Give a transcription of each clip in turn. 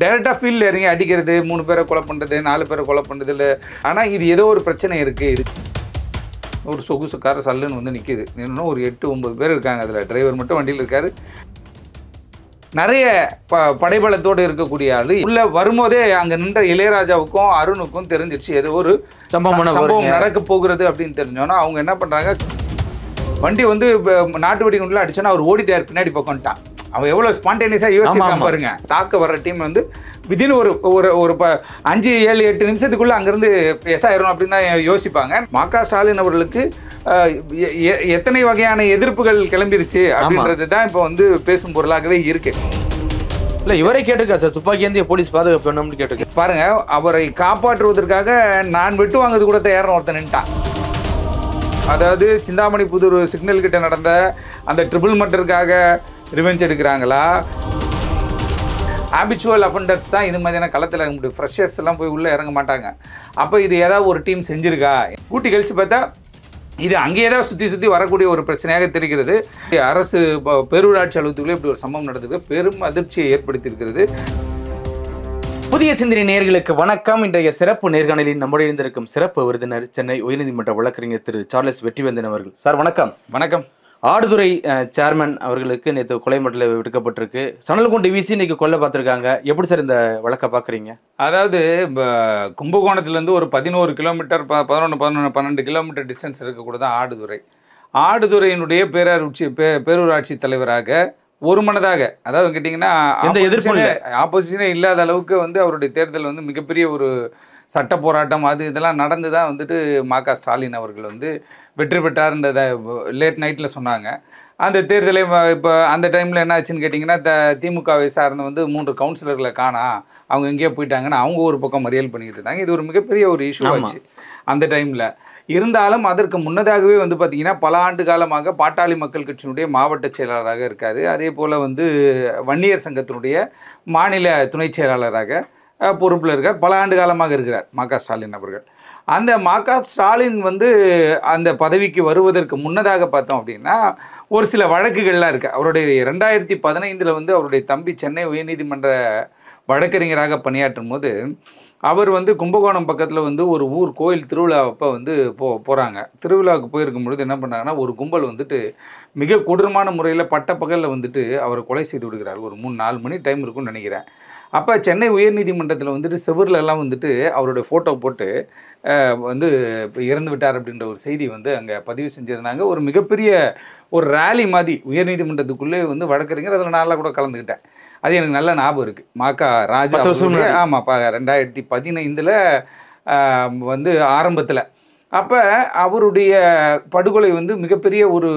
டைரெக்டாக ஃபீல்டில் இறங்கி அடிக்கிறது, 3 பேரை கொலை பண்ணுறது, 4 பேரை கொலை பண்ணுறது இல்லை. ஆனால் இது ஏதோ ஒரு பிரச்சனை இருக்குது. இது ஒரு சொகுசுக்கார சல்லுன்னு வந்து நிற்கிது. இன்னும் ஒரு 8-9 பேர் இருக்காங்க. அதில் டிரைவர் மட்டும் வண்டியில் இருக்கார். நிறைய படைபலத்தோடு இருக்கக்கூடிய ஆள் உள்ளே வரும்போதே அங்கே நின்ற இளையராஜாவுக்கும் அருணுக்கும் தெரிஞ்சிருச்சு ஏதோ ஒரு சம்பவம் நடக்க போகிறது அப்படின்னு தெரிஞ்சோன்னா அவங்க என்ன பண்ணுறாங்க, வண்டி வந்து நாட்டு வெடி குண்டில் அடிச்சோன்னா அவர் ஓடிட்டார் பின்னாடி பக்கம்ட்டான். அவன் எவ்வளோ ஸ்பான்டேனியஸாக யோசிச்சிருக்கான் பாருங்க. தாக்க வர்ற டீம் வந்து விதின் ஒரு 5, 7, 8 நிமிஷத்துக்குள்ளே அங்கேருந்து ஆயிரும் அப்படின்னு தான் யோசிப்பாங்க. ம.க. ஸ்டாலின் அவர்களுக்கு எத்தனை வகையான எதிர்ப்புகள் கிளம்பிருச்சு அப்படின்றது தான் இப்போ வந்து பேசும் பொருளாகவே இருக்கு. இல்லை இவரை கேட்டிருக்கா சார், துப்பாக்கி ஏந்திய போலீஸ் பாதுகாப்பு வேணும்னு கேட்டிருக்கேன். பாருங்க, அவரை காப்பாற்றுவதற்காக நான் வெட்டு வாங்குறது கூட தயாரான ஒருத்தன் நின்ட்டான். அதாவது சிந்தாமணி புதூர் சிக்னல் கிட்ட நடந்த அந்த ட்ரிபிள் மர்டருக்காக ரிவெஞ்ச் எடுக்கிறாங்களா, ஹாபிச்சுவல் அஃபெண்டர்ஸ் தான் இது மாதிரியான களத்தில் இறங்க முடியும். ஃப்ரெஷர்ஸ் எல்லாம் போய் உள்ளே இறங்க மாட்டாங்க. அப்போ இது ஏதாவது ஒரு டீம் செஞ்சுருக்கா கூட்டி கழிச்சு பார்த்தா இது அங்கேயே தான் சுற்றி வரக்கூடிய ஒரு பிரச்சனையாக தெரிகிறது. அரசு பேரூராட்சி அலுவலகத்துக்குள்ளே இப்படி ஒரு சம்பவம் நடந்தது பெரும் அதிர்ச்சியை ஏற்படுத்தியிருக்கிறது. புதிய சிந்தனை நேயர்களுக்கு வணக்கம். இன்றைய சிறப்பு நேர்காணலில் நம்முடைய இருந்திருக்கும் சிறப்பு விருந்தினர் சென்னை உயர்நீதிமன்ற வழக்கறிஞர் திரு சார்லஸ் வெற்றிவேந்தன் அவர்கள். சார் வணக்கம். வணக்கம். ஆடுதுறை சேர்மன் அவர்களுக்கு நேற்று கொலை மிரட்டல் விடுக்கப்பட்டிருக்கு. சணல் குண்டு வீசி இன்னைக்கு கொல்ல பார்த்துருக்காங்க. எப்படி சார் இந்த வழக்கை பார்க்குறீங்க? அதாவது கும்பகோணத்துலேருந்து ஒரு 11 கிலோமீட்டர் 12 கிலோமீட்டர் டிஸ்டன்ஸ் இருக்கக்கூட தான் ஆடுதுறை. ஆடுதுறையினுடைய பேரூராட்சி தலைவராக ஒரு மனதாக, அதாவது கேட்டிங்கன்னா எந்த எதிர்ப்பும் இல்லை, ஆப்போசிஷனே இல்லாத அளவுக்கு வந்து அவருடைய தேர்தல் வந்து மிகப்பெரிய ஒரு சட்ட போராட்டம் இதெல்லாம் நடந்து தான் வந்துட்டு ம.க. ஸ்டாலின் அவர்கள் வந்து வெற்றி பெற்றார்ன்றதை லேட் நைட்டில் சொன்னாங்க. அந்த தேர்தலை இப்போ அந்த டைமில் என்ன ஆச்சுன்னு கேட்டிங்கன்னா, திமுகவை சார்ந்த வந்து 3 கவுன்சிலர்களை காணா, அவங்க எங்கேயோ போயிட்டாங்கன்னு அவங்க ஒரு பக்கம் மறியல் பண்ணிக்கிட்டு இருந்தாங்க. இது ஒரு மிகப்பெரிய ஒரு இஷ்யூ ஆச்சு அந்த டைமில். இருந்தாலும் அதற்கு முன்னதாகவே வந்து பார்த்திங்கன்னா பல ஆண்டு காலமாக பாட்டாளி மக்கள் கட்சியினுடைய மாவட்ட செயலாளராக இருக்கார். அதே போல் வந்து வன்னியர் சங்கத்தினுடைய மாநில துணை செயலாளராக பொறுப்பில் இருக்கார். பல ஆண்டு காலமாக இருக்கிறார் ம.க. ஸ்டாலின் அவர்கள். அந்த ம.க. ஸ்டாலின் வந்து அந்த பதவிக்கு வருவதற்கு முன்னதாக பார்த்தோம் அப்படின்னா ஒரு சில வழக்குகள்லாம் இருக்குது. அவருடைய 2015 வந்து அவருடைய தம்பி சென்னை உயர்நீதிமன்ற வழக்கறிஞராக பணியாற்றும் போது அவர் வந்து கும்பகோணம் பக்கத்தில் வந்து ஒரு ஊர் கோயில் திருவிழாவப்போ வந்து போகிறாங்க. திருவிழாவுக்கு போயிருக்கும் பொழுது என்ன பண்ணாங்கன்னா ஒரு கும்பல் வந்துட்டு மிக கொடூரமான முறையில் பட்டப்பகலில் வந்துட்டு அவரை கொலை செய்து விடுகிறார். ஒரு 3-4 மணி டைம் இருக்கும்னு நினைக்கிறேன். அப்போ சென்னை உயர்நீதிமன்றத்தில் வந்துட்டு செவர்லெல்லாம் வந்துட்டு அவருடைய ஃபோட்டோ போட்டு வந்து இப்போ இறந்து விட்டார் அப்படின்ற ஒரு செய்தி வந்து அங்கே பதிவு செஞ்சுருந்தாங்க. ஒரு மிகப்பெரிய ஒரு ரேலி மாதிரி உயர்நீதிமன்றத்துக்குள்ளே வந்து வழக்கறிஞர் அதில் நான்லாம் கூட கலந்துக்கிட்டேன். அது எனக்கு நல்ல ஞாபகம் இருக்குது. ம.க. ராஜா ஆமாம் 2015 வந்து ஆரம்பத்தில். அப்போ அவருடைய படுகொலை வந்து மிகப்பெரிய ஒரு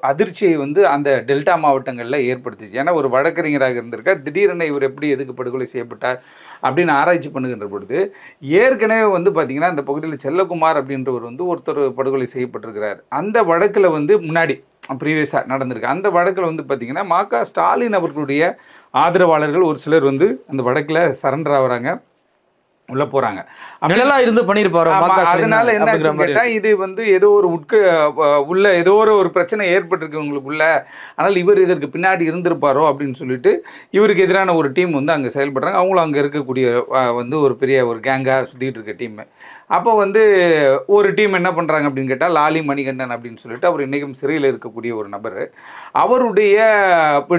அதிர்ச்சியை வந்து அந்த டெல்டா மாவட்டங்களில் ஏற்படுத்திச்சு. ஏன்னா ஒரு வழக்கறிஞராக இருந்திருக்கார், திடீரென இவர் எப்படி எதுக்கு படுகொலை செய்யப்பட்டார் அப்படின்னு ஆராய்ச்சி பண்ணுகின்ற பொழுது ஏற்கனவே வந்து பார்த்திங்கன்னா அந்த பகுதியில் செல்லகுமார் அப்படின்றவர் வந்து ஒருத்தர் படுகொலை செய்யப்பட்டிருக்கிறார். அந்த வழக்கில் வந்து முன்னாடி ப்ரீவியஸாக நடந்திருக்கு. அந்த வழக்கில் வந்து பார்த்திங்கன்னா ம.க. ஸ்டாலின் அவர்களுடைய ஆதரவாளர்கள் ஒரு சிலர் வந்து அந்த வழக்கில் சரண்டர் ஆகிறாங்க, உள்ள போறாங்க. அப்படிலாம் இருந்து பண்ணியிருப்பாரு. அதனால என்ன கேட்டா இது வந்து ஏதோ ஒரு உள்ள ஏதோ ஒரு பிரச்சனை ஏற்பட்டிருக்கு உங்களுக்குள்ள, ஆனால் இவர் இதற்கு பின்னாடி இருந்திருப்பாரோ அப்படின்னு சொல்லிட்டு இவருக்கு எதிரான ஒரு டீம் வந்து அங்கே செயல்படுறாங்க. அவங்களும் அங்கே இருக்கக்கூடிய வந்து ஒரு பெரிய ஒரு கேங்காக சுற்றிட்டு இருக்க டீம். அப்போ வந்து ஒரு டீம் என்ன பண்ணுறாங்க அப்படின்னு கேட்டால் லாலி மணிகண்டன் அப்படின்னு சொல்லிட்டு அவர் இன்றைக்கும் சிறையில் இருக்கக்கூடிய ஒரு நபர். அவருடைய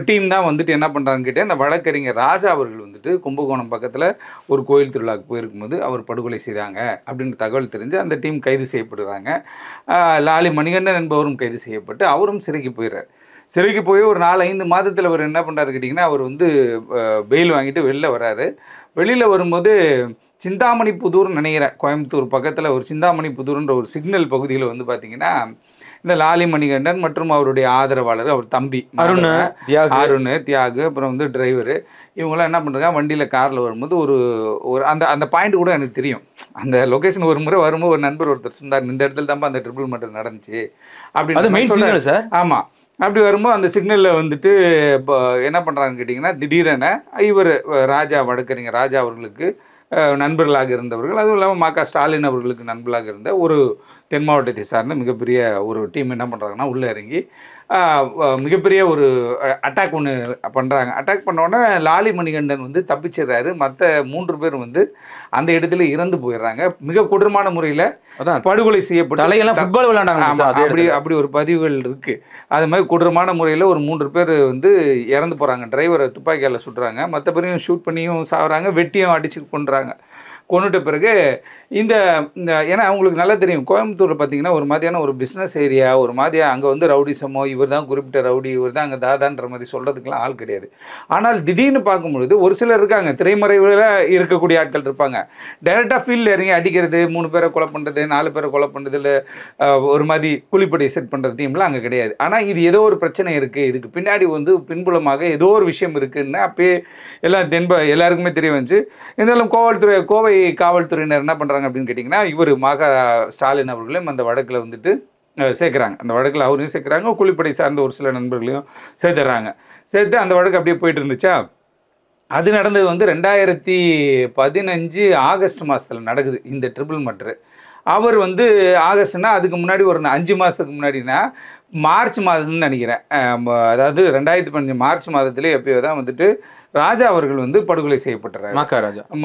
டீம் தான் வந்துட்டு என்ன பண்ணுறாங்கன்னு கேட்டால் இந்த வழக்கறிஞர் ராஜா அவர்கள் வந்துட்டு கும்பகோணம் பக்கத்தில் ஒரு கோயில் திருவிழாவுக்கு போயிருக்கும்போது அவர் படுகொலை செய்தாங்க அப்படின்னு தகவல் தெரிஞ்சு அந்த டீம் கைது செய்யப்படுறாங்க. லாலி மணிகண்டன் என்பவரும் கைது செய்யப்பட்டு அவரும் சிறைக்கு போயிடுறார். சிறைக்கு போய் ஒரு 4-5 மாதத்தில் அவர் என்ன பண்ணுறாரு கேட்டிங்கன்னா அவர் வந்து பெயில் வாங்கிட்டு வெளில வர்றாரு. வெளியில் வரும்போது சிந்தாமணி புதூர்னு நினைக்கிறேன், கோயம்புத்தூர் பக்கத்தில் ஒரு சிந்தாமணி புதூர்ன்ற ஒரு சிக்னல் பகுதியில் வந்து பார்த்திங்கன்னா இந்த லாலி மணிகண்டன் மற்றும் அவருடைய ஆதரவாளர் அவர் தம்பி அருண் தியாகு அப்புறம் வந்து டிரைவரு இவங்களாம் என்ன பண்ணுறாங்க வண்டியில் காரில் வரும்போது ஒரு அந்த பாயிண்ட் கூட எனக்கு தெரியும். அந்த லொக்கேஷன் ஒரு முறை வரும்போது ஒரு நண்பர் ஒருத்தர் சொன்னார், இந்த இடத்துல தான் அந்த ட்ரிபிள் மர்டர் நடந்துச்சு அப்படின்னு. சார் ஆமாம், அப்படி வரும்போது அந்த சிக்னலில் வந்துட்டு இப்போ என்ன பண்ணுறாங்கன்னு கேட்டிங்கன்னா திடீரென இவர் ராஜா வழக்கறிஞர் ராஜா அவர்களுக்கு நண்பர்களாக இருந்தவர்கள், அதுவும் இல்லாமல் ம.க. ஸ்டாலின் அவர்களுக்கு நண்பர்களாக இருந்த ஒரு தென் மாவட்டத்தை சார்ந்த மிகப்பெரிய ஒரு டீம் என்ன பண்ணுறாங்கன்னா உள்ளே இறங்கி மிகப்பெரிய ஒரு அட்டாக் ஒன்று பண்ணுறாங்க. அட்டாக் பண்ணோன்னே லாலி மணிகண்டன் வந்து தப்பிச்சிடுறாரு. மற்ற 3 பேர் வந்து அந்த இடத்துல இறந்து போயிடுறாங்க. மிக கொடூரமான முறையில் படுகொலை செய்யப்பட்டு தலையெல்லாம் ஃபுட்பால் விளையாண்டாங்க. அப்படி ஒரு பதிவுகள் இருக்கு. அது மாதிரி கொடூரமான முறையில் ஒரு 3 பேர் வந்து இறந்து போகிறாங்க. டிரைவரை துப்பாக்கியால் சுட்டுறாங்க. மற்ற பேரையும் ஷூட் பண்ணியும் சாகுறாங்க, வெட்டியும் அடிச்சு கொண்டுறாங்க. கொண்டுட்ட பிறகு இந்த ஏன்னா அவங்களுக்கு நல்லா தெரியும், கோயம்புத்தூரில் பார்த்தீங்கன்னா ஒரு மாதிரியான ஒரு பிஸ்னஸ் ஏரியா, ஒரு மாதிரியாக அங்கே வந்து ரவுடிசமோ, இவர் தான் குறிப்பிட்ட ரவுடி, இவர் தான் அங்கே தாதான்ற மாதிரி சொல்கிறதுக்கெலாம் ஆள் கிடையாது. ஆனால் திடீர்னு பார்க்கும்பொழுது ஒரு சிலர் இருக்காங்க, திரைமறைவில் இருக்கக்கூடிய ஆட்கள் இருப்பாங்க. டைரெக்டாக ஃபீல்டில் இறங்கி அடிக்கிறது, 3 பேரை கொலை பண்ணுறது, 4 பேரை கொலை பண்ணுறதுல ஒரு மாதிரி கூலிப்படி செட் பண்ணுற டீம்லாம் அங்கே கிடையாது. ஆனால் இது ஏதோ ஒரு பிரச்சனை இருக்குது, இதுக்கு பின்னாடி வந்து பின்புலமாக ஏதோ ஒரு விஷயம் இருக்குதுன்னு அப்பயே எல்லாம் எல்லாருக்குமே தெரிய வந்துச்சு. இருந்தாலும் கோவை காவல்துறையினர் என்ன பண்ணுறாங்க அப்படின்னு கேட்டிங்கன்னா, இவர் ஸ்டாலின் அவர்களையும் அந்த வழக்கில் வந்துட்டு சேர்க்குறாங்க. அந்த வழக்கில் அவரையும் சேர்க்குறாங்க, கூலிப்படை சார்ந்த ஒரு சில நண்பர்களையும் சேர்த்துறாங்க. சேர்த்து அந்த வழக்கு அப்படியே போயிட்டு இருந்துச்சா. அது நடந்தது வந்து 2015 ஆகஸ்ட் மாதத்தில் நடக்குது இந்த ட்ரிபிள் மர்டரு. அவர் வந்து ஆகஸ்ட்னா அதுக்கு முன்னாடி ஒரு 5 மாதத்துக்கு முன்னாடினா மார்ச் மாதம்னு நினைக்கிறேன். அதாவது 2015 மார்ச் மாதத்துலேயே எப்பயோ தான் வந்துட்டு ராஜா அவர்கள் வந்து படுகொலை செய்யப்பட்டுறாரு.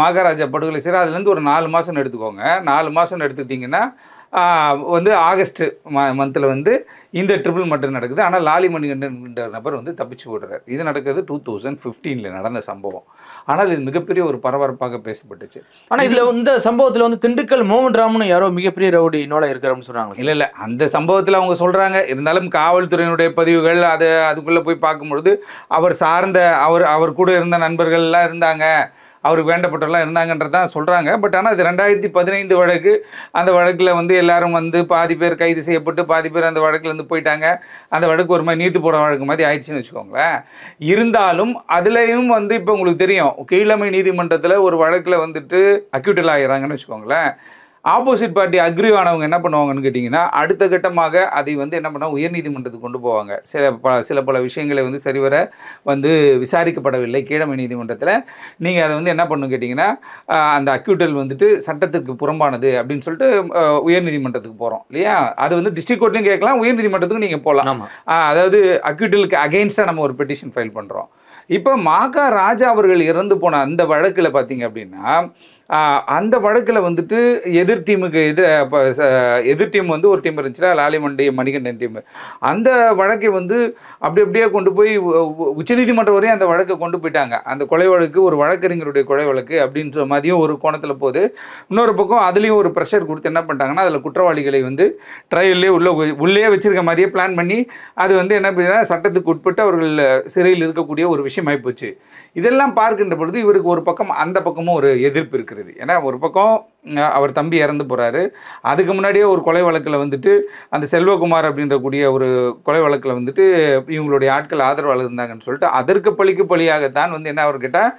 மகாராஜா படுகொலை செய்கிறார். அதுலேருந்து ஒரு 4 மாதம்னு எடுத்துக்கோங்க. 4 மாதம்னு எடுத்துக்கிட்டிங்கன்னா வந்து ஆகஸ்ட் மந்தில் வந்து இந்த ட்ரிபிள் மர்டர் நடக்குது. ஆனால் லாலி மணிகண்டன் நபர் வந்து தப்பிச்சு போடுறார். இது நடக்குது 2015 நடந்த சம்பவம். ஆனால் இது மிகப்பெரிய ஒரு பரபரப்பாக பேசப்பட்டுச்சு. ஆனால் இதில் இந்த சம்பவத்தில் வந்து திண்டுக்கல் மோகன் ராமன் யாரோ மிகப்பெரிய ரவுடி இன்னோட இருக்கிறான்னு சொன்னாங்க. இல்லை அந்த சம்பவத்தில் அவங்க சொல்கிறாங்க. இருந்தாலும் காவல்துறையினுடைய பதிவுகள் அதுக்குள்ளே போய் பார்க்கும்பொழுது அவர் சார்ந்த அவர் கூட இருந்த நண்பர்கள்லாம் இருந்தாங்க, அவருக்கு வேண்டப்பட்டவர்களாம் இருந்தாங்கன்றது தான் சொல்கிறாங்க. பட் ஆனால் அது 2015 வழக்கு. அந்த வழக்கில் வந்து எல்லாரும் வந்து பாதி பேர் கைது செய்யப்பட்டு பாதி பேர் அந்த வழக்கிலேருந்து போயிட்டாங்க. அந்த வழக்கு ஒரு மாதிரி நீர்த்து போகிற வழக்கு மாதிரி ஆயிடுச்சுன்னு வச்சுக்கோங்களேன். இருந்தாலும் அதுலேயும் வந்து இப்போ உங்களுக்கு தெரியும், கீழமை நீதிமன்றத்தில் ஒரு வழக்கில் வந்துட்டு அக்யூட்டல் ஆகிறாங்கன்னு வச்சுக்கோங்களேன். ஆப்போசிட் பார்ட்டி அக்ரி ஆனவங்க என்ன பண்ணுவாங்கன்னு கேட்டிங்கன்னா, அடுத்த கட்டமாக அதை வந்து என்ன பண்ணால் உயர்நீதிமன்றத்துக்கு கொண்டு போவாங்க. சில பல விஷயங்களை வந்து சரிவர வந்து விசாரிக்கப்படவில்லை கீழமை நீதிமன்றத்தில். நீங்கள் அதை வந்து என்ன பண்ணணும் கேட்டிங்கன்னா, அந்த அக்யூட்டல் வந்துட்டு சட்டத்துக்கு புறம்பானது அப்படின்னு சொல்லிட்டு உயர்நீதிமன்றத்துக்கு போகிறோம் இல்லையா. அது வந்து டிஸ்ட்ரிக்ட் கோர்ட்லையும் கேட்கலாம், உயர்நீதிமன்றத்துக்கும் நீங்கள் போகலாம். அதாவது அக்யூட்டலுக்கு அகெயின்ஸ்டாக நம்ம ஒரு பெட்டிஷன் ஃபைல் பண்ணுறோம். இப்போ ராஜா அவர்கள் இறந்து போன அந்த வழக்கில் பார்த்தீங்க அப்படின்னா, அந்த வழக்கில் வந்துட்டு எதிர் டீம் வந்து ஒரு டீம் இருந்துச்சுன்னா, லாலி மணிகண்டன் டீம். அந்த வழக்கை வந்து அப்படியே கொண்டு போய் உச்சநீதிமன்றம் வரையும் அந்த வழக்கை கொண்டு போயிட்டாங்க. அந்த கொலை வழக்கு ஒரு வழக்கறிஞருடைய கொலை வழக்கு அப்படின்ற மாதிரியும் ஒரு கோணத்தில் போகுது. இன்னொரு பக்கம் அதுலேயும் ஒரு ப்ரெஷர் கொடுத்து என்ன பண்ணிட்டாங்கன்னா, அதில் குற்றவாளிகளை வந்து ட்ரையல்லே உள்ளே வச்சிருக்க மாதிரியே பிளான் பண்ணி அது வந்து என்ன பண்ணா சட்டத்துக்கு உட்பட்டு அவர்கள் சிறையில் இருக்கக்கூடிய ஒரு விஷயம் ஆகிப்போச்சு. இதெல்லாம் பார்க்கின்ற பொழுது இவருக்கு ஒரு பக்கம் அந்த பக்கமும் ஒரு எதிர்ப்பு இருக்கிறது. ஏன்னா ஒரு பக்கம் அவர் தம்பி இறந்து போகிறாரு. அதுக்கு முன்னாடியே ஒரு கொலை வழக்கில் வந்துட்டு அந்த செல்வகுமார் அப்படின்ற கூடிய ஒரு கொலை வழக்கில் வந்துட்டு இவங்களுடைய ஆட்கள் ஆதரவாளர் இருந்தாங்கன்னு சொல்லிட்டு அதற்கு பழியாகத்தான் வந்து என்ன அவர் கேட்டால்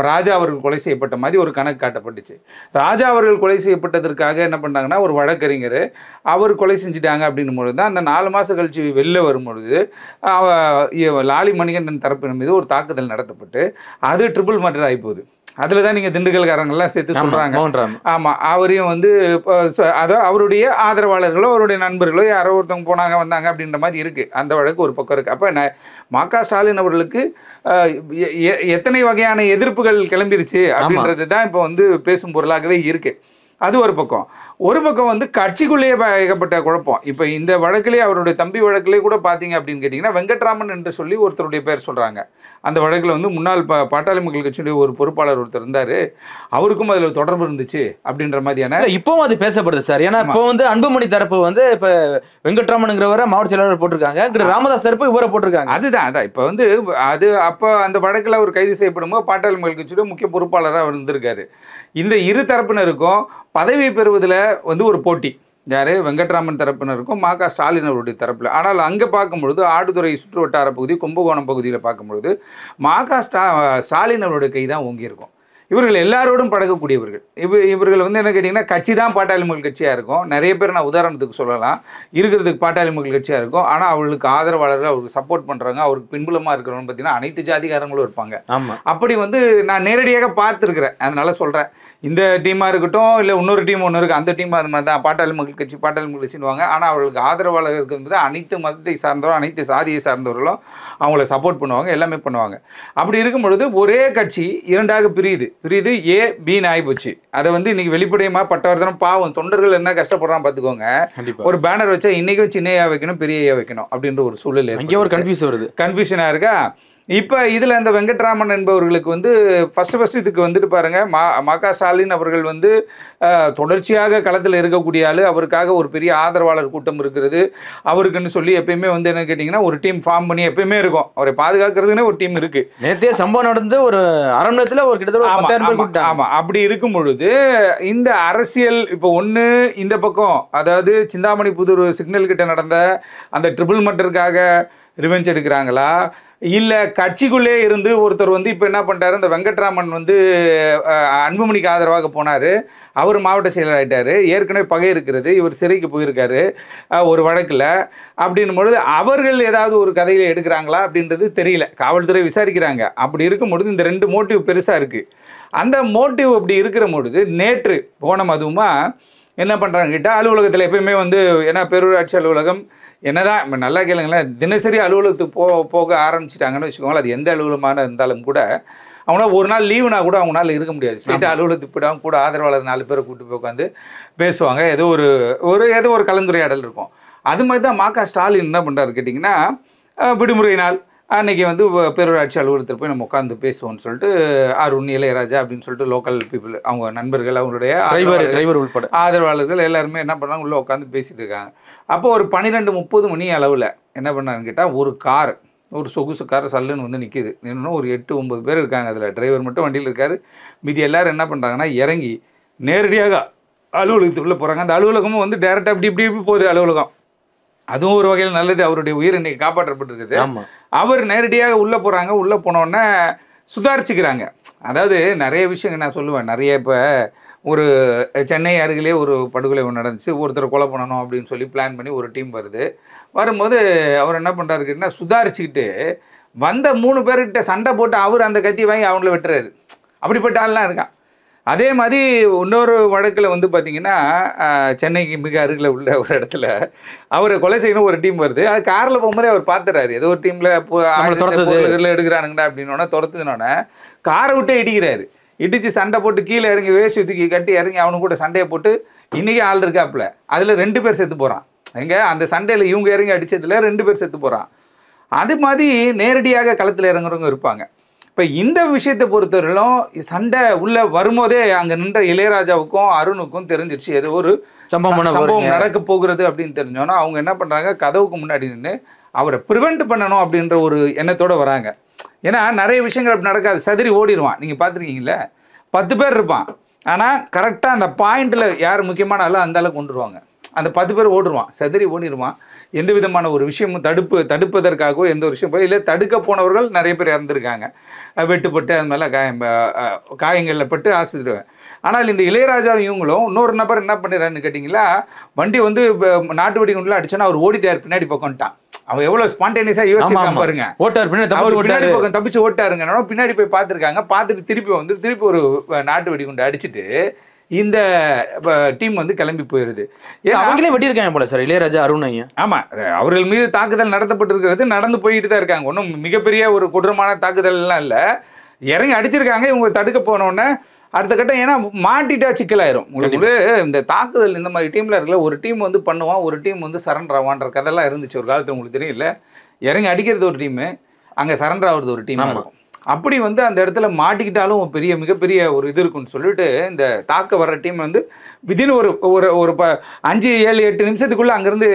ராஜா அவர்கள் கொலை செய்யப்பட்ட மாதிரி ஒரு கணக்கு காட்டப்பட்டுச்சு. ராஜா அவர்கள் கொலை செய்யப்பட்டதற்காக என்ன பண்ணாங்கன்னா, ஒரு வழக்கறிஞர் அவர் கொலை செஞ்சுட்டாங்க அப்படின்னும் பொழுது தான் அந்த 4 மாதம் கழிச்சு வெளில வரும்பொழுது லாலி மணிகண்டன் தரப்பின் மீது ஒரு தாக்குதல் நடத்தப்பட்டு அது ட்ரிபிள் மர்டர் ஆகி போகுது. அதில் தான் நீங்கள் திண்டுக்கல்காரங்கள்லாம் சேர்த்து சொல்கிறாங்க. ஆமாம், அவரையும் வந்து அதாவது அவருடைய ஆதரவாளர்களோ அவருடைய நண்பர்களோ யாரோ ஒருத்தவங்க போனாங்க வந்தாங்க அப்படின்ற மாதிரி இருக்குது. அந்த வழக்கு ஒரு பக்கம் இருக்குது. அப்போ ஸ்டாலின் அவர்களுக்கு எத்தனை வகையான எதிர்ப்புகள் கிளம்பிருச்சு அப்படின்றது தான் இப்போ வந்து பேசும் பொருளாகவே இருக்குது. அது ஒரு பக்கம் வந்து கட்சிக்குள்ளேயே ஏகப்பட்ட குழப்பம். இப்போ இந்த வழக்கிலே அவருடைய தம்பி வழக்கிலே கூட பார்த்தீங்க அப்படின்னு கேட்டிங்கன்னா, வெங்கட்ராமன் என்று சொல்லி ஒருத்தருடைய பேர் சொல்கிறாங்க. அந்த வழக்கில் வந்து முன்னாள் பாட்டாளி மக்கள் கட்சியுடைய ஒரு பொறுப்பாளர் ஒருத்தர் இருந்தார், அவருக்கும் அதில் தொடர்பு இருந்துச்சு அப்படின்ற மாதிரியான இப்போவும் அது பேசப்படுது சார். ஏன்னா இப்போ வந்து அன்புமணி தரப்பு வந்து இப்போ வெங்கட்ராமனுங்கிறவரை மாவட்ட செயலாளர் போட்டிருக்காங்க, ராமதாஸ் தரப்பு இவரை போட்டிருக்காங்க. அதான் இப்போ வந்து அப்போ அந்த வழக்கில் அவர் கைது செய்யப்படும்போது பாட்டாளி மக்கள் கட்சியுடைய முக்கிய பொறுப்பாளராக அவர் இருந்திருக்காரு. இந்த இரு தரப்பினருக்கும் பதவி பெறுவதில் வந்து ஒரு போட்டி. யார்? வெங்கட்ராமன் தரப்பினருக்கும் ஸ்டாலின் அவருடைய தரப்பில். ஆனால் அங்கே பார்க்கும்பொழுது ஆடுதுறை சுற்று வட்டார பகுதி, கும்பகோணம் பகுதியில் பார்க்கும்பொழுது ஸ்டாலின் அவருடைய கை தான் ஓங்கியிருக்கும். இவர்கள் எல்லாரோடும் பழகக்கூடியவர்கள். இவர்கள் வந்து என்ன கேட்டிங்கன்னா, கட்சி தான் பாட்டாளி மக்கள் கட்சியாக இருக்கும். நிறைய பேர் நான் உதாரணத்துக்கு சொல்லலாம், இருக்கிறதுக்கு பாட்டாளி மக்கள் கட்சியாக இருக்கும். ஆனால் அவர்களுக்கு ஆதரவாளர்கள், அவருக்கு சப்போர்ட் பண்ணுறாங்க, அவருக்கு பின்புலமாக இருக்கிறவங்க பார்த்தீங்கன்னா அனைத்து ஜாதிகாரங்களும் இருப்பாங்க. ஆமாம். அப்படி வந்து நான் நேரடியாக பார்த்துருக்குறேன். அதனால சொல்கிறேன், இந்த டீமாக இருக்கட்டும், இல்லை இன்னொரு டீம் ஒன்று இருக்குது, அந்த டீம் அது மாதிரி தான் பாட்டாளி மக்கள் கட்சி பாட்டாளி மக்கள் கட்சின்னுவாங்க. ஆனால் அவர்களுக்கு ஆதரவாளர்கள் இருக்கிறது அனைத்து மதத்தை சார்ந்தவரும் அனைத்து சாதியை சார்ந்தவர்களும் அவங்கள சப்போர்ட் பண்ணுவாங்க, எல்லாமே பண்ணுவாங்க. அப்படி இருக்கும் பொழுது ஒரே கட்சி இரண்டாக பிரியுது ஏ பின்னு ஆகிப்போச்சு. அதை வந்து இன்னைக்கு வெளிப்படையமாக பட்டவர்தனம் பாவம் தொண்டர்கள் என்ன கஷ்டப்படுறான் பார்த்துக்கோங்க. ஒரு பேனர் வச்சா இன்னைக்கும் சின்னையா வைக்கணும் பெரியயா வைக்கணும் அப்படின்ற ஒரு சூழல், அங்கே ஒரு கன்ஃபியூஷனாக இருக்கா. இப்போ இதில் இந்த வெங்கட்ராமன் என்பவர்களுக்கு வந்து ஃபஸ்ட்டு இதுக்கு வந்துட்டு பாருங்கள், மா.க. ஸ்டாலின் அவர்கள் வந்து தொடர்ச்சியாக களத்தில் இருக்கக்கூடிய ஆள். அவருக்காக ஒரு பெரிய ஆதரவாளர் கூட்டம் இருக்கிறது. அவருக்குன்னு சொல்லி எப்பயுமே வந்து என்ன கேட்டிங்கன்னா ஒரு டீம் ஃபார்ம் பண்ணி எப்பயுமே இருக்கும். அவரை பாதுகாக்கிறதுனே ஒரு டீம் இருக்குது. நேற்றே சம்பவம் நடந்து ஒரு அரை மணி நேரத்தில் ஒரு கிட்டத்தட்ட 10,000 பேர். ஆமாம். அப்படி இருக்கும் பொழுது இந்த அரசியல் இப்போ ஒன்று இந்த பக்கம், அதாவது சிந்தாமணி புதூர் சிக்னல் கிட்ட நடந்த அந்த ட்ரிபிள் மர்டருக்காக ரிவெஞ்ச் எடுக்கிறாங்களா, இல்லை கட்சிக்குள்ளே இருந்து ஒருத்தர் வந்து இப்போ என்ன பண்ணிட்டாரு, இந்த வெங்கட்ராமன் வந்து அன்புமணிக்கு ஆதரவாக போனார், அவர் மாவட்ட செயலர் ஆகிட்டார், ஏற்கனவே பகை இருக்கிறது, இவர் சிறைக்கு போயிருக்காரு ஒரு வழக்கில். அப்படின்னும் பொழுது அவர்கள் ஏதாவது ஒரு கதையில் எடுக்கிறாங்களா அப்படின்றது தெரியல, காவல்துறை விசாரிக்கிறாங்க. அப்படி இருக்கும் பொழுது இந்த ரெண்டு மோட்டிவ் பெருசாக இருக்குது. அந்த மோட்டிவ் அப்படி இருக்கிற பொழுது நேற்று போன அதுவுமா என்ன பண்ணுறாங்க கேட்டால், அலுவலகத்தில் எப்பயுமே வந்து ஏன்னா பேரூராட்சி அலுவலகம் என்னதான் இப்போ நல்லா கேளுங்களேன், தினசரி அலுவலகத்துக்கு போக ஆரம்பிச்சிட்டாங்கன்னு வச்சுக்கோங்களேன், அது எந்த அலுவலகமான இருந்தாலும் கூட அவங்களால ஒரு நாள் லீவுனா கூட அவங்களால இருக்க முடியாது. ஸ்ட்ரெயிட்டாக அலுவலகத்துக்கு போய்ட்டு கூட ஆதரவாளர் 4 பேரை கூப்பிட்டு போய் உட்காந்து பேசுவாங்க, ஏதோ ஒரு கலந்துரையாடல் இருக்கும். அது மாதிரி தான் மா.க. ஸ்டாலின் என்ன பண்ணுறாரு கேட்டிங்கன்னா, விடுமுறை நாள் அன்றைக்கி வந்து பேரூராட்சி அலுவலகத்தில் போய் நம்ம உட்காந்து பேசுவோம்னு சொல்லிட்டு அருண், இளையராஜா அப்படின்னு சொல்லிட்டு லோக்கல் பீப்புள், அவங்க நண்பர்கள், அவங்களுடைய டிரைவர் உட்பட ஆதரவாளர்கள் எல்லாருமே என்ன பண்ணாங்க, உள்ளே உட்காந்து பேசிகிட்டு இருக்காங்க. அப்போ ஒரு 12:30 மணி அளவில் என்ன பண்ணாங்கன்னு கேட்டால், ஒரு கார், ஒரு சொகுசு கார் சல்லுன்னு வந்து நிற்கிது. இன்னும் ஒரு 8-9 பேர் இருக்காங்க. அதில் டிரைவர் மட்டும் வண்டியில் இருக்கார். மீதி எல்லோரும் என்ன பண்ணுறாங்கன்னா இறங்கி நேரடியாக அலுவலகத்துக்குள்ளே போகிறாங்க. அந்த அலுவலகமும் வந்து டேரெக்டாக இப்படி போகுது அலுவலகம். அதுவும் ஒரு வகையில் நல்லது, அவருடைய உயிர் இன்னைக்கு காப்பாற்றப்பட்டிருக்குது. அவர் நேரடியாக உள்ளே போகிறாங்க. உள்ளே போனோடனே சுதாரிச்சுக்கிறாங்க. அதாவது நிறைய விஷயங்கள் நான் சொல்லுவேன், நிறைய இப்போ ஒரு சென்னை அருகிலே ஒரு படுகொலை ஒன்று நடந்துச்சு, ஒருத்தர் கொலை பண்ணணும் அப்படின்னு சொல்லி பிளான் பண்ணி ஒரு டீம் வரும்போது அவர் என்ன பண்ணுறாரு கேட்டிங்கன்னா, சுதாரிச்சுக்கிட்டு வந்த 3 பேர்கிட்ட சண்டை போட்டு அவர் அந்த கத்தி வாங்கி அவங்கள வெட்டுறாரு. அப்படிப்பட்ட ஆள்லாம் இருக்கான். அதே மாதிரி இன்னொரு வழக்கில் வந்து பார்த்திங்கன்னா, சென்னைக்கு மிக அருகில் உள்ள ஒரு இடத்துல அவரை கொலை செய்யணும் ஒரு டீம் வருது. அது காரில் போகும்போதே அவர் பார்த்துறாரு, ஏதோ ஒரு டீமில் எடுக்கிறானுங்கடா அப்படின்னோடனே துரத்துனோடனே காரை விட்டு இடிக்கிறாரு. இடித்து சண்டை போட்டு கீழே இறங்கி வேஷ்டி தூக்கி கட்டி இறங்கி அவனு கூட சண்டையை போட்டு இன்றைக்கி ஆள் இருக்காப்புல. அதில் 2 பேர் செத்து போகிறான். எங்கே அந்த சண்டையில் இவங்க இறங்கி அடித்ததில் 2 பேர் செத்து போகிறான். அது மாதிரி நேரடியாக களத்தில் இறங்குறவங்க இருப்பாங்க. இப்போ இந்த விஷயத்தை பொறுத்தவரையிலும் சண்டை உள்ளே வரும்போதே அங்கே நின்ற இளையராஜாவுக்கும் அருணுக்கும் தெரிஞ்சிருச்சு ஏதோ ஒரு சம்பவம் நடக்க போகிறது அப்படின்னு தெரிஞ்சோன்னா அவங்க என்ன பண்ணுறாங்க, கதவுக்கு முன்னாடி நின்று அவரை ப்ரிவெண்ட் பண்ணணும் அப்படின்ற ஒரு எண்ணத்தோடு வராங்க. ஏன்னா நிறைய விஷயங்கள் அப்படி நடக்காது, சதுரி ஓடிடுவான். நீங்கள் பார்த்துருக்கீங்களே, 10 பேர் இருப்பான், ஆனால் கரெக்டாக அந்த பாயிண்டில் யார் முக்கியமான ஆளோ அந்த அளவுக்கு கொண்டுருவாங்க. அந்த 10 பேர் ஓடிடுவான், சதுரி ஓடிடுவான். எந்த விதமான ஒரு விஷயமும் தடுப்பதற்காகவோ எந்த ஒரு விஷயம் இல்லை, தடுக்க போனவர்கள் நிறைய பேர் இறந்துருக்காங்க, வெட்டுப்பட்டு அது மாதிரிலாம் காயங்களில் பட்டு ஆஸ்பத்திரி. ஆனால் இந்த இளையராஜாவும் இவங்களும் இன்னொரு நபர் என்ன பண்ணிடுறான்னு கேட்டிங்களா, வண்டி வந்து நாட்டு வெடி குண்டில் அடிச்சோன்னா அவர் ஓடிட்டார், பின்னாடி பக்கம்ட்டான். அவன் எவ்வளோ ஸ்பான்டேனியஸாக யோசிச்சிருக்கான் பாருங்க. பின்னாடி பக்கம் தப்பிச்சு ஓட்டாருங்க. பின்னாடி போய் பார்த்துருக்காங்க. பார்த்துட்டு திருப்பி ஒரு நாட்டு வெடிகுண்டு அடிச்சுட்டு இந்த டீம் வந்து கிளம்பி போயிடுது. அவங்களே வெட்டியிருக்காங்க போல சார் இளையராஜா, அருண் ஐயா. ஆமாம், அவர்கள் மீது தாக்குதல் நடத்தப்பட்டிருக்கிறது, நடந்து போயிட்டு தான் இருக்காங்க. ஒன்றும் மிகப்பெரிய ஒரு கொடூரமான தாக்குதல்லாம் இல்லை. இறங்கி அடிச்சிருக்காங்க. இவங்க தடுக்க போனோடனே அடுத்த கட்டம், ஏன்னா மாட்டிட்டா சிக்கலாயிரும் உங்களுக்கு. இந்த தாக்குதல் இந்த மாதிரி டீமில் இருக்கல, ஒரு டீம் வந்து பண்ணுவான், ஒரு டீம் வந்து சரண்டர் ஆவான்ற கதெல்லாம் இருந்துச்சு ஒரு காலத்தில், உங்களுக்கு தெரியல. இறங்கி அடிக்கிறது ஒரு டீமு, அங்கே சரண்டர் ஆகுறது ஒரு டீம் இருக்கும். அப்படி வந்து அந்த இடத்துல மாட்டிக்கிட்டாலும் மிகப்பெரிய ஒரு இது இருக்குன்னு சொல்லிட்டு இந்த தாக்க வர்ற டீம் வந்து விதின் ஒரு 5, 7, 8 நிமிஷத்துக்குள்ளே அங்கேருந்து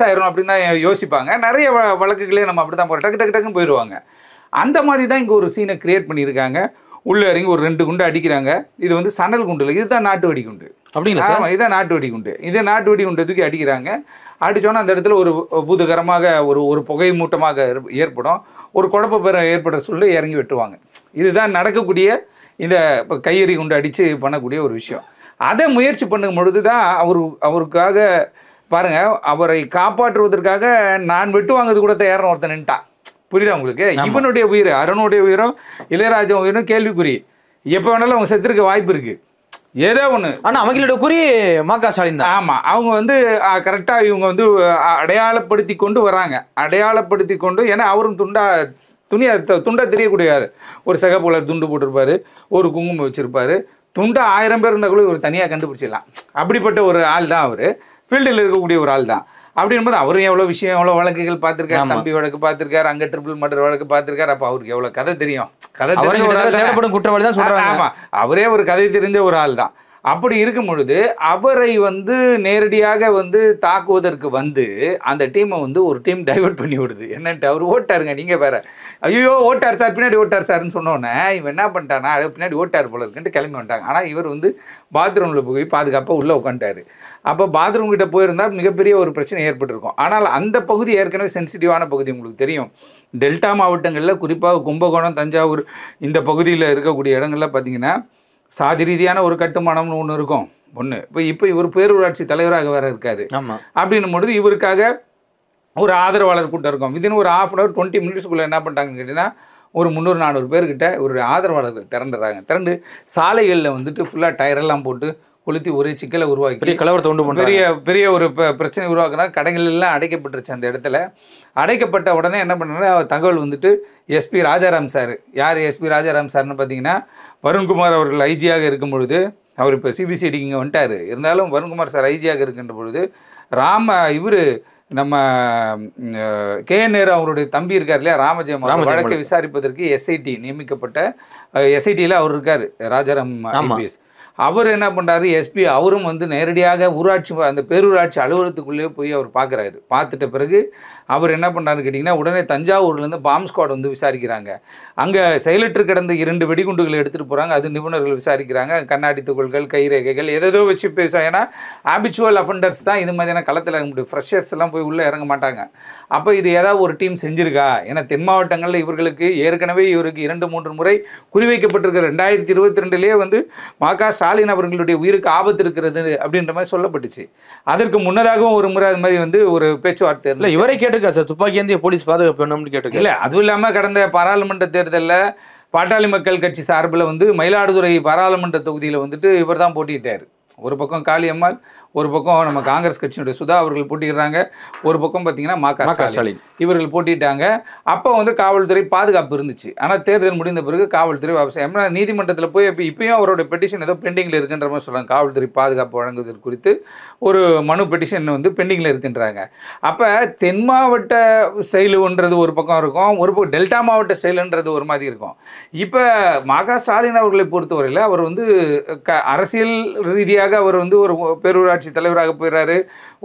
ஆயிரும் அப்படின்னு தான் யோசிப்பாங்க. நிறைய வழக்குகளே நம்ம அப்படி தான் போகிறோம், டக்கு டக்குன்னு போயிடுவாங்க. அந்த மாதிரி தான் இங்கே ஒரு சீனை கிரியேட் பண்ணியிருக்காங்க. உள்ளே இறங்கி ஒரு 2 குண்டு அடிக்கிறாங்க. இது வந்து சணல் குண்டு இல்லை, இதுதான் நாட்டு வெடி குண்டு. அப்படிங்களா? ஆமாம், இதுதான் நாட்டு வெடி குண்டு. இதே நாட்டு வெடி குண்டு தூக்கி அடிக்கிறாங்க. அடித்தோன்னா அந்த இடத்துல ஒரு பூதகரமாக ஒரு புகை மூட்டமாக ஏற்படும். ஒரு குழப்ப பெற ஏற்படுற சொல்லி இறங்கி வெட்டுவாங்க. இதுதான் நடக்கக்கூடிய இந்த இப்போ கையெறி குண்டு அடித்து பண்ணக்கூடிய ஒரு விஷயம். அதை முயற்சி பண்ணும் பொழுது தான் அவருக்காக பாருங்க, அவரை காப்பாற்றுவதற்காக நான் வெட்டு வாங்குறது கூட தயாரான ஒருத்தன் நின்ட்டான். புரியுதா உங்களுக்கு? இவனுடைய உயிர், அருணுடைய உயிரும் இளையராஜா உயிரும் கேள்விக்குறி. எப்போ வேணாலும் அவங்க செத்துருக்க வாய்ப்பு இருக்கு, ஏதோ ஒன்று. ஆனால் அவங்களோட குறி ம.க. ஸ்டாலின் தான். ஆமாம், அவங்க வந்து கரெக்டாக இவங்க வந்து அடையாளப்படுத்தி கொண்டு வராங்க, அடையாளப்படுத்தி கொண்டு. ஏன்னா அவரும் துண்டா தெரியக்கூடியார். ஒரு சகப்புலர் துண்டு போட்டிருப்பாரு, ஒரு குங்குமம் வச்சிருப்பாரு, துண்டா 1000 பேர் இருந்தால் கூட இவர் தனியாக கண்டுபிடிச்சிடலாம். அப்படிப்பட்ட ஒரு ஆள் தான் அவர், ஃபீல்டில் இருக்கக்கூடிய ஒரு ஆள் தான். அப்படின்போது அவரும் எவ்வளோ விஷயம், எவ்வளோ வழக்குகள் பார்த்துருக்காரு, தம்பி வழக்கு பார்த்துருக்காரு, அங்கே ட்ரிபிள் மர்டர் வழக்கு பார்த்துருக்காரு. அப்போ அவருக்கு எவ்வளோ கதை தெரியும், கதை தேடப்படும் குற்றவாளி தான் சொல்றாங்க. ஆமாம், அவரே ஒரு கதை தெரிஞ்ச ஒரு ஆள் தான். அப்படி இருக்கும் பொழுது அவரை வந்து நேரடியாக வந்து தாக்குவதற்கு வந்து அந்த டீமை வந்து ஒரு டீம் டைவர்ட் பண்ணி விடுது. என்னன்ட்டு அவர் ஓட்டாருங்க, நீங்கள் வேற ஐயோ ஓட்டார் சார், பின்னாடி ஓட்டார் சார்ன்னு சொன்னோன்னே இவன் என்ன பண்ணிட்டானா, பின்னாடி ஓட்டார் போல இருக்குன்ட்டு கிளம்பி வந்துட்டாங்க. ஆனால் இவர் வந்து பாத்ரூமில் போய் பாதுகாப்பாக உள்ளே உட்காந்துட்டாரு. அப்போ பாத்ரூம் கிட்ட போயிருந்தால் மிகப்பெரிய ஒரு பிரச்சனை ஏற்பட்டிருக்கும். ஆனால் அந்த பகுதி ஏற்கனவே சென்சிட்டிவான பகுதி, உங்களுக்கு தெரியும். டெல்டா மாவட்டங்களில் குறிப்பாக கும்பகோணம், தஞ்சாவூர் இந்த பகுதியில் இருக்கக்கூடிய இடங்கள்ல பார்த்தீங்கன்னா சாதி ரீதியான ஒரு கட்டுமானம்னு ஒன்று இருக்கும். இப்போ இவர் பேரூராட்சி தலைவராக வேற இருக்காரு. ஆமாம், அப்படின்னும் பொழுது இவருக்காக ஒரு ஆதரவாளர் கூட்டம் இருக்கும். வித்தின் ஒரு 1/2 hour 20 minutesக்குள்ளே என்ன பண்ணிட்டாங்கன்னு கேட்டிங்கன்னா ஒரு 300-400 பேர்கிட்ட ஒரு ஆதரவாளர்கள் திரண்டு சாலைகளில் வந்துட்டு ஃபுல்லாக டயரெல்லாம் போட்டு கொளுத்தி ஒரே சிக்கலை உருவாக்கி பெரிய கலவரத்தை உண்டு பண்ண பெரிய ஒரு பிரச்சனை உருவாக்குனா. கடைகள் எல்லாம் அடைக்கப்பட்டுருச்சு. அந்த இடத்துல அடைக்கப்பட்ட உடனே என்ன பண்ணாங்கன்னா தகவல் வந்துட்டு எஸ்பி ராஜாராம் சார். யார் எஸ்பி ராஜாராம் சார்னு பார்த்தீங்கன்னா வருண்குமார் அவர்கள் ஐஜியாக இருக்கும் பொழுது, அவர் இப்போ சிபிசிஐடிக்கு இங்கே வந்துட்டார். இருந்தாலும் வருண்குமார் சார் ஐஜியாக இருக்கின்ற பொழுது இவர் நம்ம கே.என். நேரு அவருடைய தம்பி இருக்கார் இல்லையா, ராமஜெயம், வழக்கை விசாரிப்பதற்கு எஸ்ஐடி நியமிக்கப்பட்ட எஸ்ஐடியில் அவர் இருக்கார், ராஜாராம் ஐபிஎஸ். அவர் என்ன பண்ணுறாரு, எஸ்பி அவரும் வந்து நேரடியாக அந்த பேரூராட்சி அலுவலகத்துக்குள்ளேயே போய் அவர் பார்க்குறாரு. பார்த்துட்ட பிறகு அவர் என்ன பண்ணுறாரு கேட்டிங்கன்னா உடனே தஞ்சாவூர்லேருந்து பாம்பு ஸ்குவாட் வந்து விசாரிக்கிறாங்க. அங்கே செயலற்று கிடந்த 2 வெடிகுண்டுகளை எடுத்துகிட்டு போகிறாங்க. அது நிபுணர்கள் விசாரிக்கிறாங்க. கண்ணாடி துகள்கள், கைரேகைகள் எதோ வச்சு பேசுவாங்க. ஏன்னா ஹாபிச்சுவல் அஃபெண்டர்ஸ் தான் இது மாதிரியான களத்தில் இறங்க முடியும். ஃப்ரெஷர்ஸ் எல்லாம் போய் உள்ளே இறங்க மாட்டாங்க. அப்போ இது ஏதாவது ஒரு டீம் செஞ்சுருக்கா? ஏன்னா தென் மாவட்டங்களில் இவர்களுக்கு ஏற்கனவே 2-3 முறை குறிவைக்கப்பட்டிருக்கிற 2022 வந்து ம.க. ஸ்டாலின் அவர்களுடைய உயிருக்கு ஆபத்து இருக்கிறது அப்படின்ற மாதிரி சொல்லப்பட்டுச்சு. அதற்கு முன்னதாகவும் ஒரு முறை அது மாதிரி வந்து ஒரு பேச்சுவார்த்தை இல்லை. இவரை கேட்டிருக்காரு சார், துப்பாக்கி ஏந்திய போலீஸ் பாதுகாப்பு வேணும்னு கேட்டிருக்காரு. இல்லை, அதுவும் இல்லாமல் கடந்த பாராளுமன்ற தேர்தலில் பாட்டாளி மக்கள் கட்சி சார்பில் வந்து மயிலாடுதுறை பாராளுமன்ற தொகுதியில் வந்துட்டு இவர் தான் போட்டிட்டார். ஒரு பக்கம் காளியம்மாள், ஒரு பக்கம் நம்ம காங்கிரஸ் கட்சியினுடைய சுதா அவர்கள் போட்டிடுறாங்க, ஒரு பக்கம் பார்த்தீங்கன்னா ம.க. ஸ்டாலின் இவர்கள் போட்டிட்டாங்க. அப்போ வந்து காவல்துறை பாதுகாப்பு இருந்துச்சு. ஆனால் தேர்தல் முடிந்த பிறகு காவல்துறை வாபஸ் நீதிமன்றத்தில் போய் இப்பயும் அவருடைய பெட்டிஷன் ஏதோ பெண்டிங்கில் இருக்குன்ற மாதிரி சொல்கிறாங்க. காவல்துறை பாதுகாப்பு வழங்குவதற்கு குறித்து ஒரு மனு பெட்டிஷன் வந்து பெண்டிங்கில் இருக்குன்றாங்க. அப்போ தென் மாவட்ட ஸ்டைலுன்றது ஒரு பக்கம் இருக்கும், ஒரு பக்கம் டெல்டா மாவட்ட ஸ்டைலுன்றது ஒரு மாதிரி இருக்கும். இப்போ ம.க. ஸ்டாலின் அவர்களை பொறுத்தவரையில் அவர் வந்து அரசியல் ரீதியாக அவர் வந்து ஒரு பேரூராட்சி தலைவராக போயிடுறாரு,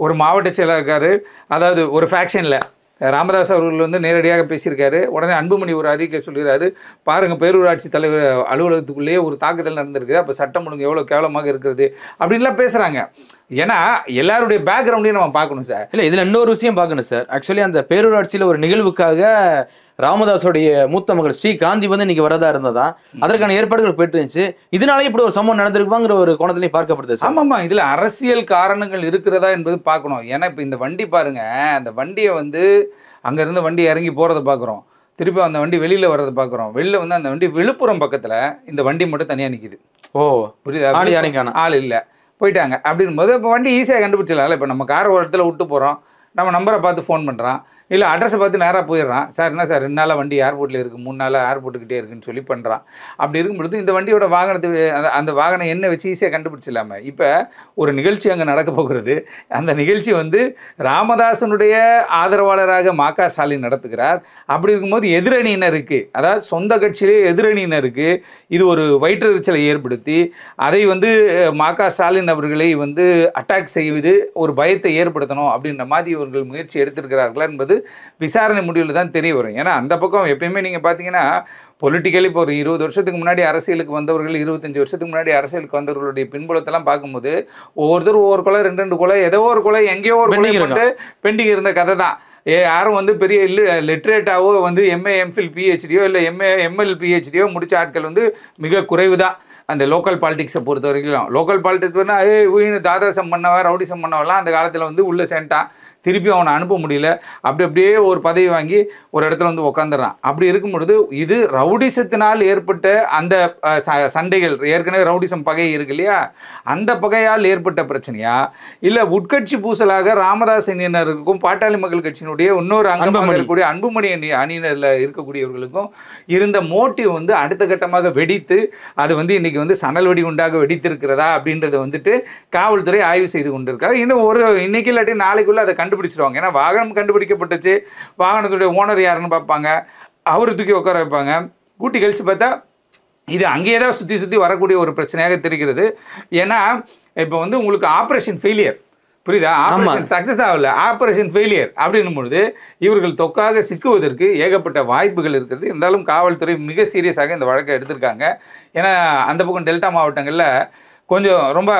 ஒரு மாவட்ட செயலாளர் இருக்காரு. அதாவது ஒரு ஃபேக்ஷனில் ராமதாஸ் அவர்கள் வந்து நேரடியாக பேசியிருக்காரு. உடனே அன்புமணி ஒரு அறிக்கை சொல்கிறாரு, பாருங்கள் பேரூராட்சி தலைவர் அலுவலகத்துக்குள்ளேயே ஒரு தாக்குதல் நடந்திருக்குது, அப்போ சட்டம் ஒழுங்கு எவ்வளோ கேவலமாக இருக்கிறது அப்படின்லாம் பேசுகிறாங்க. ஏன்னா எல்லாருடைய பேக்ரவுண்டையும் நம்ம பார்க்கணும் சார். இல்லை, இதில் இன்னொரு விஷயம் பார்க்கணும் சார். ஆக்சுவலி அந்த பேரூராட்சியில் ஒரு நிகழ்வுக்காக ராமதாஸோடைய மூத்த மகள் ஸ்ரீகாந்தி வந்து இன்னைக்கு வரதா இருந்ததா, அதற்கான ஏற்பாடுகள் போயிட்டு இருந்துச்சு. இதனாலே இப்படி ஒரு சம்பவம் நடந்திருக்குங்கிற ஒரு கோணத்திலையும் பார்க்கப்படுது. ஆமாம்மா, இதில் அரசியல் காரணங்கள் இருக்கிறதா என்பது பார்க்கணும். ஏன்னா இப்போ இந்த வண்டி பாருங்க, அந்த வண்டியை வந்து அங்கேருந்து வண்டி இறங்கி போகிறத பார்க்குறோம், திருப்பி அந்த வண்டி வெளியில் வர்றதை பார்க்குறோம். வெளியில் வந்து அந்த வண்டி விழுப்புரம் பக்கத்தில் இந்த வண்டி மட்டும் தனியாக நிற்கிது. புரியுதா? ஆள் இல்லை, போயிட்டாங்க. அப்படின் போது இப்போ வண்டி ஈஸியாக கண்டுபிடிச்சிடலாம்ல. இப்போ நம்ம கார் ஒரு இடத்துல விட்டு போகிறோம், நம்ம நம்பரை பார்த்து ஃபோன் பண்ணுறான், இல்லை அட்ரஸை பார்த்து நேராக போயிடுறான். சார் என்ன சார் 2 நாளாக வண்டி ஏர்போர்ட்டில் இருக்குது, 3 நாளாக ஏர்போர்ட்டுக்கிட்டே இருக்குன்னு சொல்லி பண்ணுறான். அப்படி இருக்கும் பொழுது இந்த வண்டியோட வாகனத்தை அந்த வாகனம் என்ன வச்சு ஈஸியாக கண்டுபிடிச்சிடலாமல். இப்போ ஒரு நிகழ்ச்சி அங்கே நடக்க போகிறது. அந்த நிகழ்ச்சி வந்து ராமதாசனுடைய ஆதரவாளராக ம.க. ஸ்டாலின் நடத்துகிறார். அப்படி இருக்கும்போது எதிரணியினருக்கு, அதாவது சொந்த கட்சியிலே எதிரணியினருக்கு இது ஒரு வயிற்றெரிச்சலை ஏற்படுத்தி அதை வந்து ம.க. ஸ்டாலின் அவர்களை வந்து அட்டாக் செய்வது, ஒரு பயத்தை ஏற்படுத்தணும் அப்படின்ற மாதிரி இவர்கள் முயற்சி எடுத்திருக்கிறார்களா என்பது விசாரணை முடிவில் தான் தெரிய வரும். ஏன்னா அந்த பக்கம் எப்பயுமே நீங்கள் பார்த்தீங்கன்னா பொலிட்டிக்கலி இப்போ ஒரு 20 வருஷத்துக்கு முன்னாடி அரசியலுக்கு வந்தவர்கள், 25 வருஷத்துக்கு முன்னாடி அரசியலுக்கு வந்தவர்களுடைய பின்புலத்தெல்லாம் பார்க்கும்போது ஒவ்வொருத்தரும் ஒவ்வொரு கொலை, 2 கொலை, ஏதோ ஒரு கொலை எங்கேயோ ஒரு கொலை போட்டு பெண்டிங் இருந்த கதை தான். யாரும் வந்து பெரிய லிட்ரேட்டாவோ வந்து எம்ஏ எம்ஃபில் பிஹெச்டியோ இல்லை எம்எல் பிஹெச்டியோ முடிச்ச ஆட்கள் வந்து மிக குறைவு தான் அந்த லோக்கல் பாலிடிக்ஸை பொறுத்த வரைக்கும். லோக்கல் பாலிடிக்ஸ் பண்ணால் தாதாசம் பண்ணவன் ரவுடிசம் பண்ணவெல்லாம் அந்த காலத்தில் வந்து உள்ளே சேர்ந்துட்டான், திருப்பி அவனை அனுப்ப முடியல, அப்படியே ஒரு பதவி வாங்கி ஒரு இடத்துல வந்து உட்காந்துறான். அப்படி இருக்கும் பொழுது இது ரவுடிசத்தினால் ஏற்பட்ட அந்த சண்டைகள், ஏற்கனவே ரவுடிசம் பகை இருக்கு இல்லையா, அந்த பகையால் ஏற்பட்ட பிரச்சனையா இல்லை உட்கட்சி பூசலாக ராமதாஸ் அணியினருக்கும் பாட்டாளி மக்கள் கட்சியினுடைய இன்னொரு அங்கமாக இருக்கக்கூடிய அன்புமணி அணியினரில் இருக்கக்கூடியவர்களுக்கும் இருந்த மோட்டிவ் வந்து அடுத்த கட்டமாக வெடித்து அது வந்து இன்னைக்கு வந்து சணல் வெடி உண்டாக வெடித்திருக்கிறதா அப்படின்றத வந்துட்டு காவல்துறை ஆய்வு செய்து கொண்டிருக்காரு. இன்னும் இன்னைக்கு இல்லாட்டி நாளைக்குள்ள அதை கண்டுபிடிச்சிருவாங்க. ஏன்னா வாகனம் கண்டுபிடிக்கப்பட்டுச்சு, வாகனத்துடைய ஓனர் யாருன்னு பார்ப்பாங்க, அவரை தூக்கி உட்கார வைப்பாங்க. கூட்டி கழிச்சு பார்த்தா இது அங்கேயே தான் சுற்றி வரக்கூடிய ஒரு பிரச்சனையாக தெரிகிறது. ஏன்னா இப்போ வந்து உங்களுக்கு ஆப்ரேஷன் ஃபெயிலியர், புரியுதா, ஆப்ரேஷன் சக்ஸஸ் ஆகல, ஆப்ரேஷன் ஃபெயிலியர் அப்படின்னும் பொழுது இவர்கள் தொக்காக சிக்குவதற்கு ஏகப்பட்ட வாய்ப்புகள் இருக்கிறது. இருந்தாலும் காவல்துறை மிக சீரியஸாக இந்த வழக்கை எடுத்திருக்காங்க. ஏன்னா அந்த பக்கம் டெல்டா மாவட்டங்களில் கொஞ்சம் ரொம்ப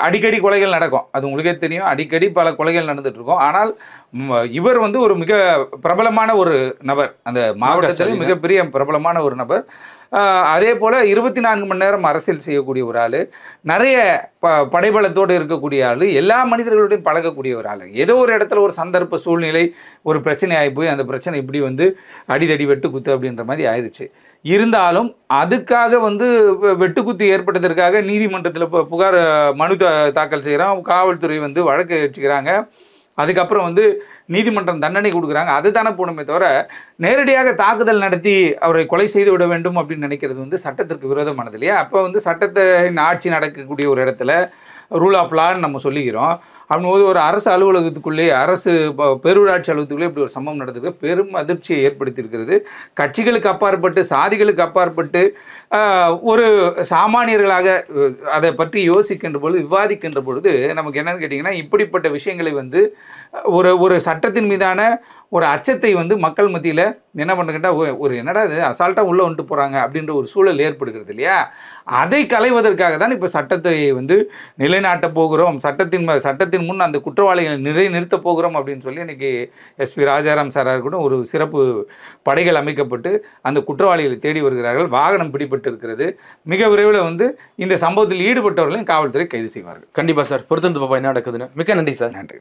அடிக்கடி கொலைகள் நடக்கும், அது உங்களுக்கே தெரியும், அடிக்கடி பல கொலைகள் நடந்துகிட்ருக்கும். ஆனால் இவர் வந்து ஒரு மிக பிரபலமான ஒரு நபர், அந்த மாவட்டத்தில் மிகப்பெரிய பிரபலமான ஒரு நபர். அதே போல் 24 மணி நேரம் அரசியல் செய்யக்கூடிய ஒரு ஆள், நிறைய படைபலத்தோடு இருக்கக்கூடிய ஆள், எல்லா மனிதர்களுடையும் பழகக்கூடிய ஒரு ஆள். ஏதோ ஒரு இடத்துல ஒரு சந்தர்ப்ப சூழ்நிலை ஒரு பிரச்சனை ஆகி போய் அந்த பிரச்சனை இப்படி வந்து அடிதடி வெட்டுக்குத்து அப்படின்ற மாதிரி ஆயிடுச்சு. இருந்தாலும் அதுக்காக வந்து வெட்டுக்குத்து ஏற்பட்டதற்காக நீதிமன்றத்தில் புகார் மனு தாக்கல் செய்கிறோம், காவல்துறை வந்து வழக்கு வச்சுக்கிறாங்க, அதுக்கப்புறம் வந்து நீதிமன்றம் தண்டனை கொடுக்குறாங்க. அதுதானே போகணுமே தவிர நேரடியாக தாக்குதல் நடத்தி அவரை கொலை செய்து விட வேண்டும் அப்படின்னு நினைக்கிறது வந்து சட்டத்திற்கு விரோதமானது இல்லையா. அப்போ வந்து சட்டத்தின் ஆட்சி நடக்கக்கூடிய ஒரு இடத்துல ரூல் ஆஃப் லான்னு நம்ம சொல்லிக்கிறோம். அப்படின்போது ஒரு அரசு அலுவலகத்துக்குள்ளே, அரசு பேரூராட்சி அலுவலகத்துக்குள்ளே இப்படி ஒரு சம்பவம் நடந்திருக்கு, பெரும் அதிர்ச்சியை ஏற்படுத்தியிருக்கிறது. கட்சிகளுக்கு அப்பாற்பட்டு, சாதிகளுக்கு அப்பாற்பட்டு ஒரு சாமானியர்களாக அதை பற்றி யோசிக்கின்ற பொழுது, விவாதிக்கின்ற பொழுது நமக்கு என்னன்னு கேட்டிங்கன்னா, இப்படிப்பட்ட விஷயங்களை வந்து ஒரு சட்டத்தின் மீதான ஒரு அச்சத்தை வந்து மக்கள் மத்தியில் என்ன பண்ணுறா, ஒரு என்னடா இது அசால்ட்டாக உள்ளே வந்துட்டு போகிறாங்க அப்படின்ற ஒரு சூழல் ஏற்படுகிறது இல்லையா. அதை களைவதற்காக தான் இப்போ சட்டத்தை வந்து நிலைநாட்டப் போகிறோம், சட்டத்தின் முன் அந்த குற்றவாளிகளை நிறுத்தப் போகிறோம் அப்படின்னு சொல்லி இன்றைக்கி எஸ்பி ராஜாராம் சாரார் கூட ஒரு சிறப்பு படைகள் அமைக்கப்பட்டு அந்த குற்றவாளிகளை தேடி வருகிறார்கள். வாகனம் பிடிபட்டு இருக்கிறது. மிக விரைவில் வந்து இந்த சம்பவத்தில் ஈடுபட்டவர்களையும் காவல்துறை கைது செய்வார்கள். கண்டிப்பாக சார், பொறுத்திருந்து பாப்பா என்ன நடக்குதுன்னு. மிக்க நன்றி சார். நன்றி.